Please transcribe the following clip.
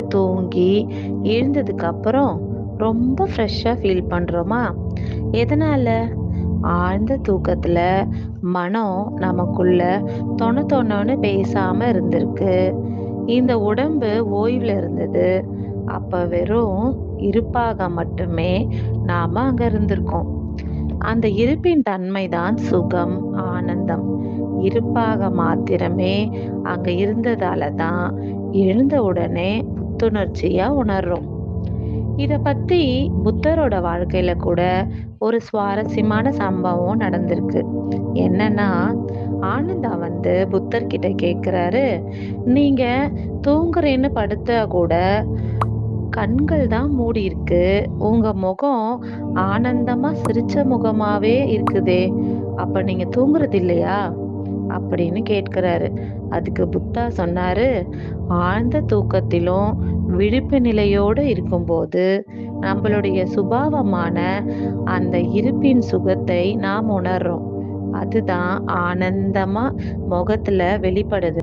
தூங்கி எழுந்ததுக்கு அப்புறம் ரொம்ப ஃப்ரெஷ்ஷா ஃபீல் பண்றோமா? எதனால? ஆழ்ந்த தூக்கத்துல மனம் நமக்குள்ள தொண தொணன்னு பேசாம இருந்திருக்கு. இந்த உடம்பு ஓய்வுல இருந்தது. அப்ப வெறும் இருப்பாக மட்டுமே நாம அங்க இருந்திருக்கோம். அந்த இருப்பின் தன்மைதான் சுகம், ஆனந்தம். இருப்பாக மாத்திரமே அங்க இருந்ததால தான் எழுந்த உடனே புத்துணர்ச்சியா உணர்றோம். இத பத்தி புத்தரோட வாழ்க்கையில கூட ஒரு சுவாரஸ்யமான சம்பவம் நடந்திருக்கு. என்னன்னா, ஆனந்தா புத்தர் கிட்ட கேட்கிறாரு, "நீங்க தூங்குறேன்னு படுத்தா கூட கண்கள் தான் மூடி இருக்கு. உங்க முகம் ஆனந்தமா சிரிச்ச முகமாவே இருக்குதே! அப்ப நீங்க தூங்குறது இல்லையா?" அப்படின்னு கேட்கிறாரு. அதுக்கு புத்தா சொன்னாரு, "ஆழ்ந்த தூக்கத்திலும் விழிப்பு நிலையோடு இருக்கும்போது, நம்மளுடைய சுபாவமான அந்த இருப்பின் சுகத்தை நாம் உணர்றோம். அதுதான் ஆனந்தமா முகத்துல வெளிப்படுது."